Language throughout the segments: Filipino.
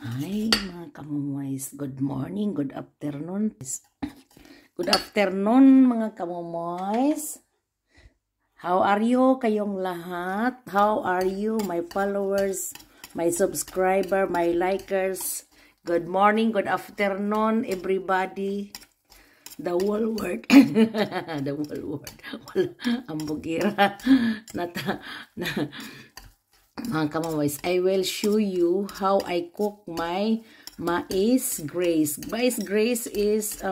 Hi mga kamumoys, good morning, good afternoon. Good afternoon mga kamumoys. How are you kayong lahat? How are you my followers, my subscriber, my likers? Good morning, good afternoon everybody. The whole world. The whole world. Wala, ang bugira. Mga kamumoys, I will show you how I cook my mais grace. Mais grace is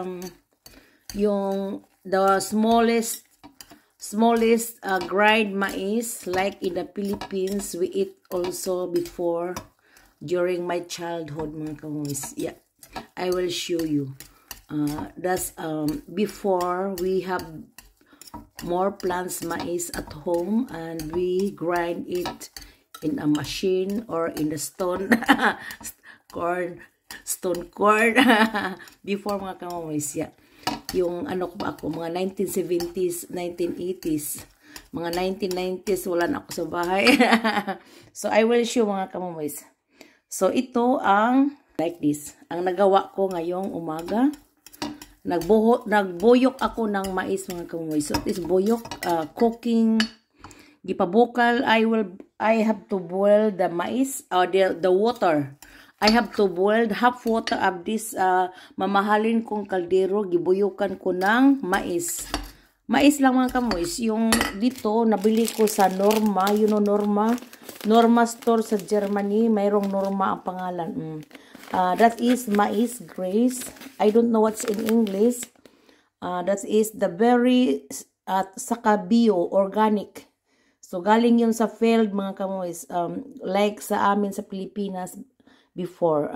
yung the smallest grind mais, like in the Philippines we eat also before during my childhood mga kamumoys. Yeah, I will show you. That's before we have more plants mais at home and we grind it in a machine or in the stone corn before mga kamumoys. Yeah, yung ano ko ba ako, mga 1970s 1980s, mga 1990s wala na ako sa bahay. So I will show mga kamumoys. So ito ang like this ang nagawa ko ngayong umaga. Nagbuyok ako ng mais mga kamumoys. So this buyok, cooking, gipabukal. I have to boil the mais or the water. I have to boil half water of this mamahalin kong kaldero. Gibuyukan ko ng mais. Mais lang mga kamumoys. Yung dito nabili ko sa Norma, you know Norma store sa Germany. Mayroong Norma ang pangalan. That is mais grace. I don't know what's in English. That is the very saka bio, organic. So galing yun sa field mga kamumoys. Like sa amin sa Pilipinas before,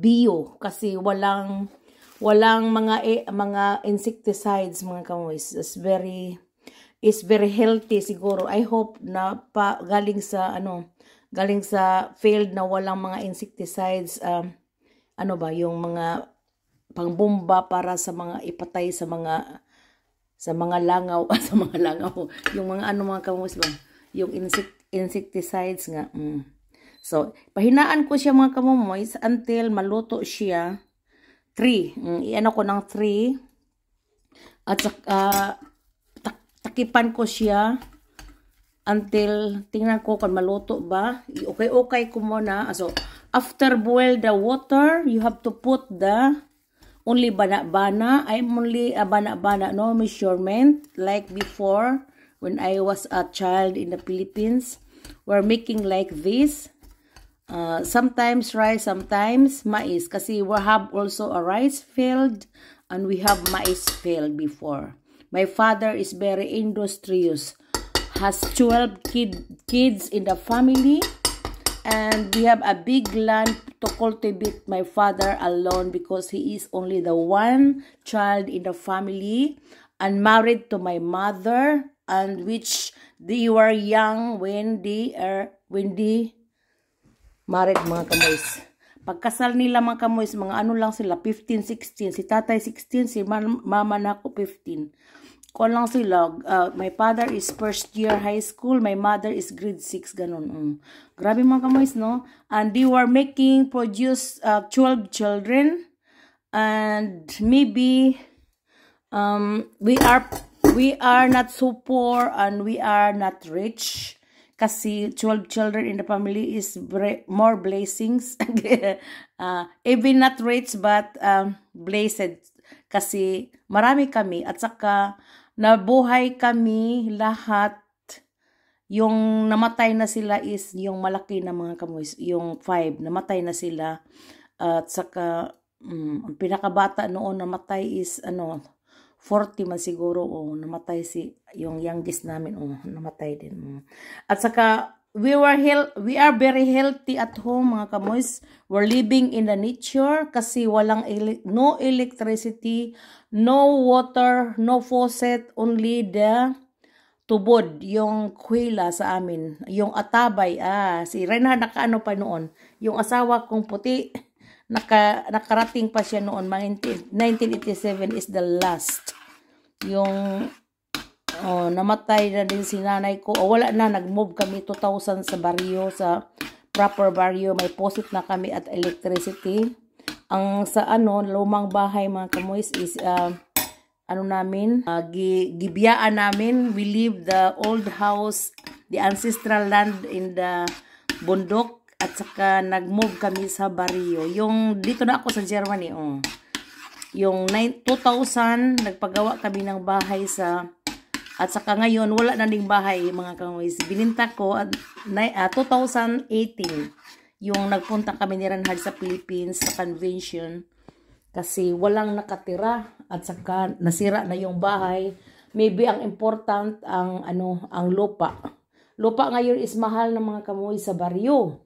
bio, kasi walang mga insecticides mga kamumoys. It's very healthy siguro. I hope na galing sa field na walang mga insecticides, yung mga pangbomba para sa mga ipatay sa mga langaw, sa mga langaw, yung mga mga kamumoys ba, yung insecticides nga. So pahinaan ko siya mga kamumoys until maluto siya. 3, iano ko ng 3 at takipan ko siya until tingnan ko kung maluto ba. Okay ko muna. So after boil the water, you have to put the only bana-bana. I'm only a bana-bana, no measurement. Like before, when I was a child in the Philippines, we're making like this. Sometimes rice, sometimes mais. Kasi we have also a rice field and we have mais field before. My father is very industrious. Has 12 kids in the family. And we have a big land to cultivate. My father alone, because he is only the one child in the family and married to my mother, and which they were young when they married mga kamoys. Pagkasal nila mga kamoys, mga ano lang sila, 15, 16. Si tatay 16, si mama na ako 15. Kung lang sila, my father is first year high school, my mother is grade 6, ganun. Grabe mga kamoys, no? And they were produce 12 children, and maybe we are not so poor and we are not rich, kasi 12 children in the family is more blessings. Even not rich but blessed, kasi marami kami at saka nabuhay kami lahat. Yung namatay na sila is yung malaki na mga kamoys, yung 5 namatay na sila. At saka ang pinakabata noon namatay is 40 man siguro. Namatay yung youngest namin, namatay din. At saka we are very healthy at home mga kamoys. We're living in the nature kasi walang no electricity, no water, no faucet, only the tubod, yung kuwila sa amin, yung atabay. Si Renard nakaano pa noon, yung asawa kong puti, nakarating pa siya noon, 1987 is the last. Yung namatay na din si nanay ko. Wala na, nag-move kami 2000 sa baryo sa proper barrio. May posit na kami at electricity. Ang sa lumang bahay mga kamoys is gibiyaan namin. We leave the old house, the ancestral land in the bundok, at saka nag-move kami sa barrio. Yung dito na ako sa Germany, yung 2000 nagpagawa kami ng bahay at saka ngayon wala na ding bahay mga kamoys. Bininta ko at 2018 yung nagpunta kami ni Ranhard sa Philippines sa convention kasi walang nakatira at saka nasira na yung bahay. Maybe ang important ang lupa. Lupa ngayon is mahal ng mga kamoy sa baryo.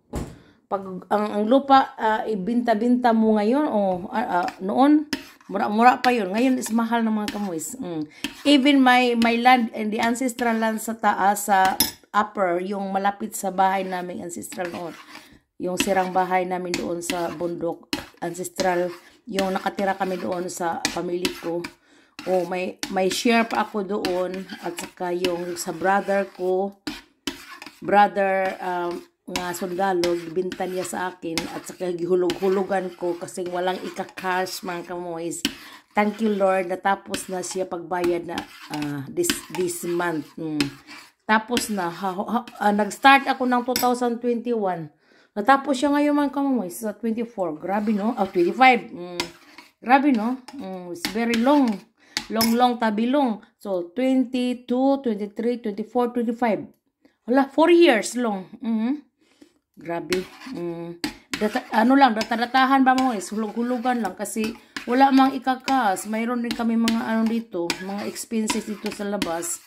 Pag ang lupa ibinta-binta mo ngayon noon mura-mura pa yun. Ngayon is mahal ng mga kamoys. Even my land and the ancestral land sa taas, sa upper, yung malapit sa bahay namin ancestral noon. Yung sirang bahay namin doon sa bundok, ancestral, yung nakatira kami doon sa family ko. May share pa ako doon at saka yung sa brother ko, nga sundalo, binta niya sa akin at saka gihulog-hulugan ko kasi walang ika-cash mga kamoys. Thank you Lord, natapos na siya pagbayad na this month. Tapos na, nag-start ako ng 2021. Natapos siya ngayon mga kamoys sa 24. Grabe no? 25. Grabe no? It's very long. Long tabilong. So, 22, 23, 24, 25. Hala, 4 years long. Grabe. Datatahan ba mo? Hulug-hulugan lang kasi wala mang ikakas. Mayroon din kami mga dito, mga expenses dito sa labas.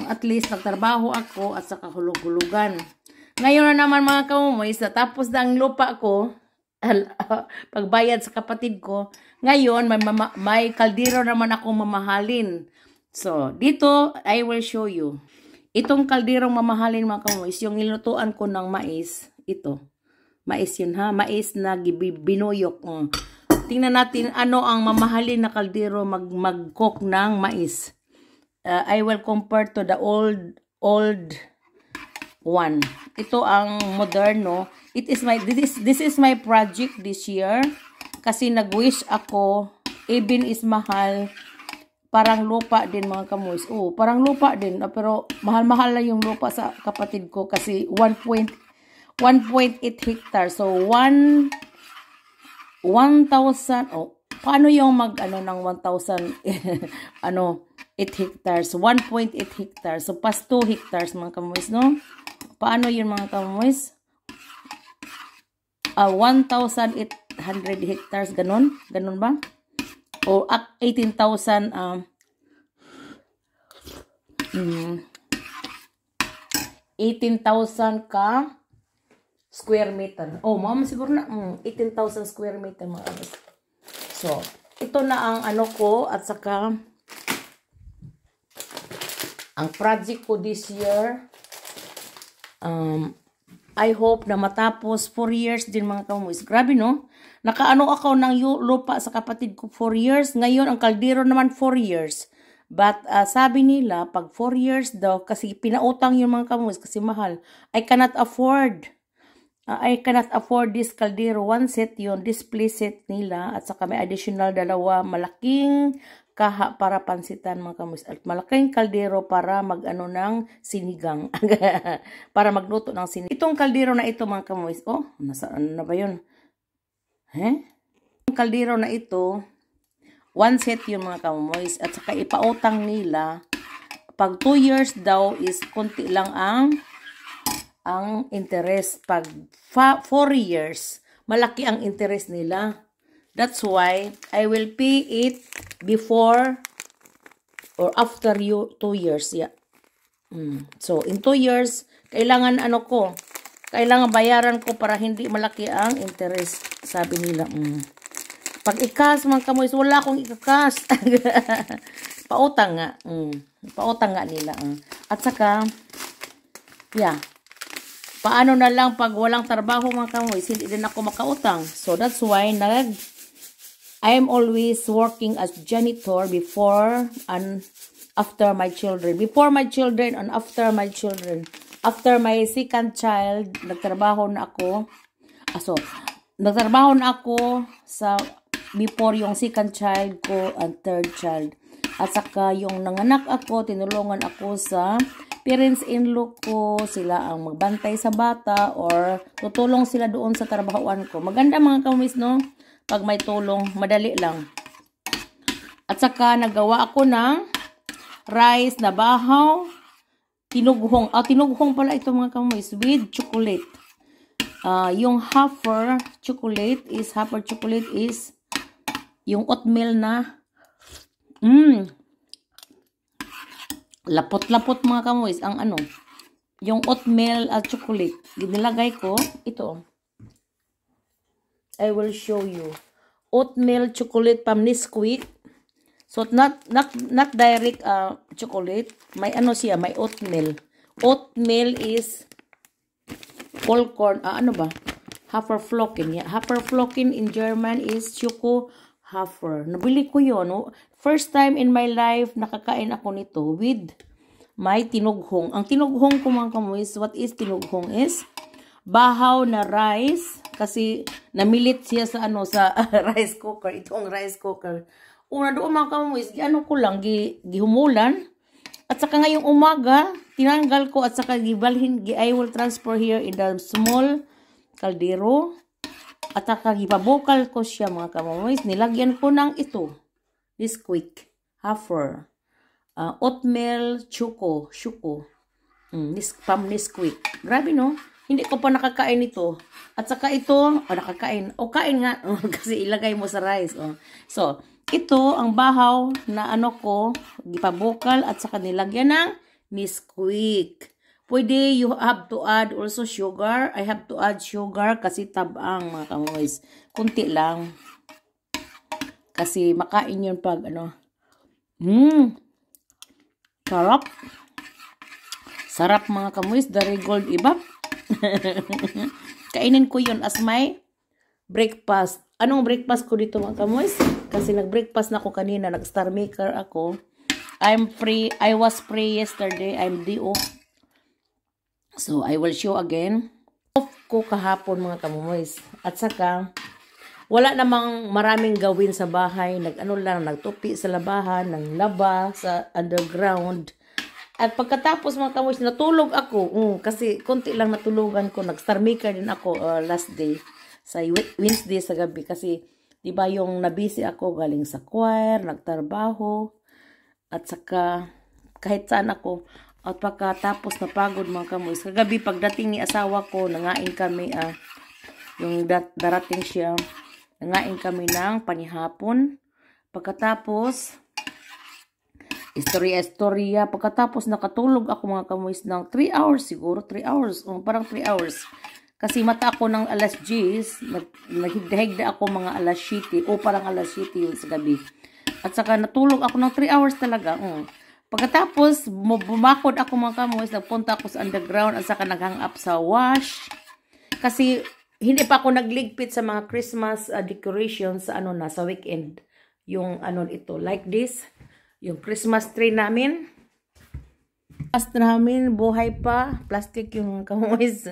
At least nagtrabaho ako at saka hulug-hulugan. Ngayon na naman mga kamoys, tapos na ang lupa ko, pagbayad sa kapatid ko, ngayon may kaldero naman ako mamahalin. So, dito, I will show you. Itong kalderong mamahalin mga kamoys, yung nilutuan ko ng mais, ito. Mais yun ha, mais na binuyok. Tingnan natin ano ang mamahalin na kaldero mag-cook ng mais. I will compare to the old one. Ito ang moderno. This is my project this year. Kasi nag-wish ako, even is mahal, parang lupa din mga kamoys. Parang lupa din. Pero mahal-mahal na yung lupa sa kapatid ko kasi 1.8 hectares. So 1,000. Paano yung ng 1,000 8 hectares? 1.8 hectares. So pas 2 hectares mga kamoys, no? Paano yun mga kamoys? 1,800 hectares, ganun? Ganun ba? O 18,000 18,000 ka square meter. Mama siguro na 18,000 square meter mga kamoys. So, ito na ang ko at saka ang project ko this year. I hope na matapos 4 years din mga kamoys. Grabe no? Nakaano ako ng lupa sa kapatid ko 4 years. Ngayon ang kaldero naman 4 years. But sabi nila pag 4 years daw kasi pinautang yung mga kamoys kasi mahal. I cannot afford this kaldero. One set yun, display set nila at saka may additional 2 malaking kaha para pansitan mga kamoys at malaking kaldero para ng sinigang. Para magluto ng sinigang. Itong kaldero na ito mga kamoys, nasaan na ba yun? Yung kaldero na ito, 1 set yung mga kamoys at saka ipautang nila pag 2 years daw is konti lang ang interest. Pag 4 years malaki ang interest nila. That's why I will pay it before or after 2 years. Yeah. So, in 2 years, kailangan kailangan bayaran ko para hindi malaki ang interest. Sabi nila. Pag ikas, mga kamoys, wala akong ikakas. Pautang nga. Pautang nga nila. At saka, paano na lang pag walang trabaho mga kamoys, hindi din ako makautang. So, that's why I am always working as janitor before and after my children. Before my children and after my children. after my second child, nagtrabaho na ako. Nagtrabaho na ako sa before yung second child ko and third child. At saka yung nanganak ako, tinulungan ako sa parents-in-law ko. Sila ang magbantay sa bata or tutulong sila doon sa trabahoan ko. Maganda mga kamis, no? Pag may tulong, madali lang. At saka nagawa ako ng rice na bahaw, tinughong. Tinughong pala ito mga kamis with chocolate. Yung Haffer chocolate is yung oatmeal na lapot-lapot mga kamoys ang yung oatmeal at chocolate. Ginilagay ko ito. I will show you. Oatmeal chocolate from Nesquik. So not direct chocolate. May siya, may oatmeal. Oatmeal is Vollkorn, Haferflocken. Yeah. Haferflocken in German is Choco Hafer. Nabili ko yun. No? First time in my life, nakakain ako nito with my tinughong. Ang tinughong ko mga kamoys, what is tinughong is bahaw na rice. Kasi namilit siya sa sa rice cooker. Itong rice cooker. Una doon mga kamoys, ko lang, gihumulan. At saka ngayong umaga, tinanggal ko at saka gibalhin, I will transfer here in the small kaldero. At saka gipabokal ko siya mga kamoys. Nilagyan ko ng ito. Nesquik. Hafer. Oatmeal Choco. From Nesquik. Grabe no? Hindi ko pa nakakain ito. At saka ito, nakakain. Kain nga. Kasi ilagay mo sa rice. So, ito ang bahaw na ko, gipabokal at saka nilagyan ng Nesquik. Pwede, you have to add also sugar. I have to add sugar kasi tabang mga kamoys. Kunti lang. Kasi makain yun pag Sarap. Sarap mga kamoys. Dari gold ibap. Kainin ko yun as my breakfast. Anong breakfast ko dito mga kamoys? Kasi nag-breakfast na ako kanina. Nag-star maker ako. I'm free. I was free yesterday. I'm DO. So, I will show again. Off ko kahapon mga kamoys. At saka, wala namang maraming gawin sa bahay. Nagtupi sa labahan, ng laba, sa underground. At pagkatapos mga kamoys, natulog ako. Kasi konti lang natulugan ko. Nag-star maker din ako last day. Sa Wednesday sa gabi. Kasi, di ba yung nabisi ako galing sa choir, nagtrabaho. At saka, kahit saan ako. At pagkatapos napagod mga kamoys. Kagabi pagdating ni asawa ko, nangain kami, yung darating siya, nangain kami ng panihapon. Pagkatapos, istorya. Pagkatapos nakatulog ako mga kamoys ng 3 hours siguro. 3 hours. Parang 3 hours. Kasi mata ako ng alas 10. Naghigda ako mga alas 7. Parang alas 7 yun sa gabi. At saka natulog ako ng 3 hours talaga. Pagkatapos, bumakod ako mga kamoys, nagpunta ako sa underground at saka naghang up sa wash. Kasi, hindi pa ako nagligpit sa mga Christmas decorations sa sa weekend. Yung ito, like this. Yung Christmas tree namin. Buhay pa. Plastic yung kamoys.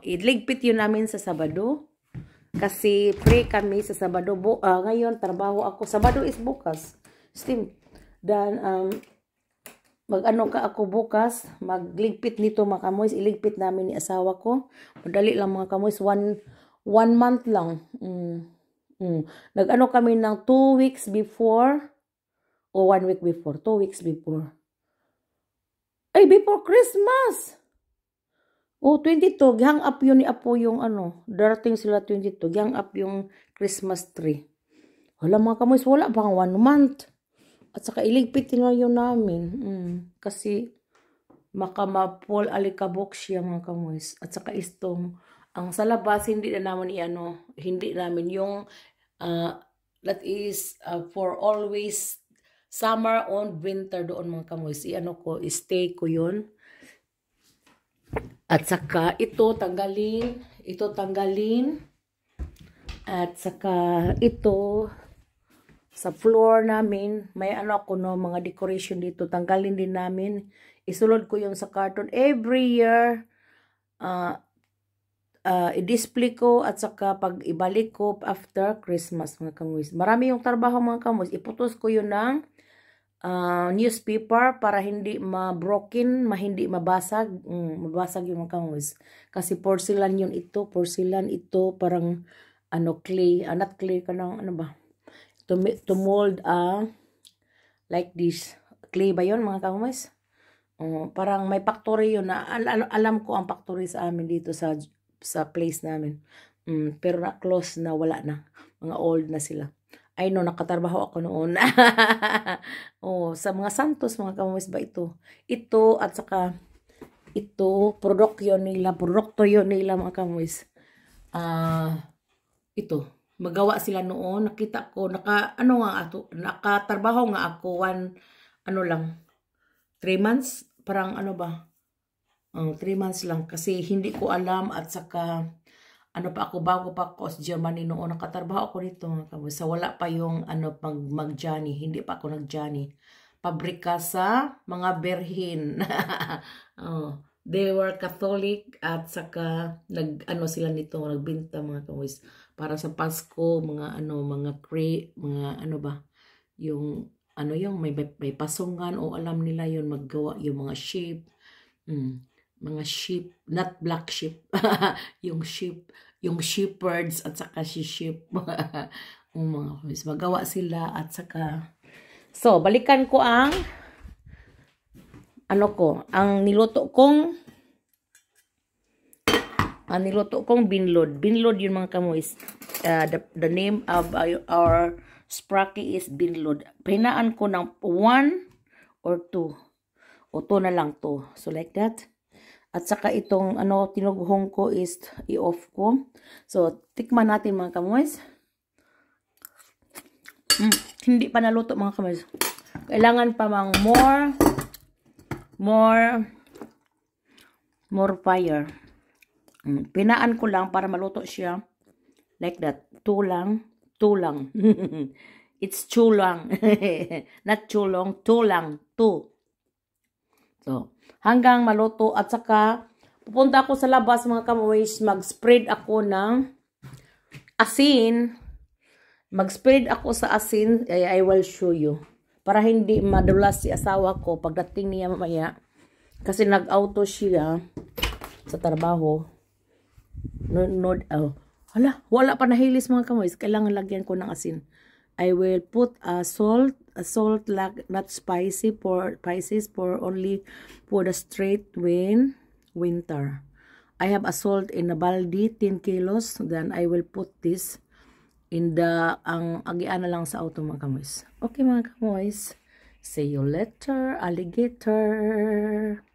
Iligpit yun namin sa Sabado. Kasi, free kami sa Sabado. Ngayon, trabaho ako. Sabado is bukas. Steam. Then, ako bukas, magligpit nito mga kamoys, iligpit namin ni asawa ko. Madali lang mga kamoys, one month lang. Kami ng 2 weeks before, o 1 week before, 2 weeks before. Ay, before Christmas! 22, gihang up yun ni Apo yung darating sila 22, gihang up yung Christmas tree. Wala mga kamoys, wala pang 1 month. At saka iligpit na yun namin. Kasi makamapol alikabok siya mga kamoys. At saka ang sa labas hindi na naman hindi namin yung that is for always summer on winter doon mga kamoys. Stay ko yun. At saka ito tanggalin. At saka ito sa floor namin, may mga decoration dito, tanggalin din namin. isulod ko yung sa carton. Every year, i-display ko at saka pag ibalik ko after Christmas, mga kamoys. Marami yung trabaho, mga kamoys. Iputos ko yun ng newspaper para hindi ma-broken, hindi mabasag. Mabasag yung mga kamoys. Kasi porcelain yun ito. Porcelain ito, parang clay. Not clay ka ng, ano ba? To mold, like this. Clay ba yun, mga kamoys? Parang may factory yun na alam ko ang factory sa amin dito sa place namin. Pero na close na, wala na. Mga old na sila. I know, nakatrabaho ako noon. Sa mga Santos, mga kamoys ba ito? Ito at saka ito, produkto yun nila, mga kamoys. Ito, magawa sila noon. Nakita ko, nakatrabaho nga ako 3 months, parang 3 months lang kasi hindi ko alam at saka bago pa ako sa Germany noon, nakatrabaho ako nito sa wala pa yung mag-Johnny, hindi pa ako nag-Johnny. Pabrika sa mga berhin. They were Catholic at saka sila nito, nagbinta, mga kamoys, para sa Pasko, mga yung may pasungan o alam nila yun maggawa yung mga sheep. Mga sheep, not black sheep. yung shepherds at saka sheep. Mga magawa sila at saka. So, balikan ko ang ang niluto kong binlod. Binlod yun, mga kamoys. The name of our Spracky is binlod. Pahinaan ko ng 1 or 2. O 2 na lang to. So, like that. At saka itong tinughong ko is i-off ko. So, tikman natin, mga kamoys. Hindi pa naluto, mga kamoys. Kailangan pa mang more fire. Pinaan ko lang para maluto siya. Like that. 2 lang. It's too long. Not too long. 2 lang. 2. So, hanggang maluto at saka pupunta ako sa labas, mga kamoys, mag-spread ako ng asin. Mag-spread ako sa asin. I will show you. Para hindi madulas si asawa ko pagdating niya mamaya. Kasi nag-auto siya sa trabaho. Wala pa nahilis, mga kamoys. Kailangan lagyan ko ng asin. I will put a salt like not spicy for only for the straight winter. I have a salt in a baldi, 10 kilos. Then I will put this in agian na lang sa auto, mga kamoys. Okay, mga kamoys. See you later, alligator.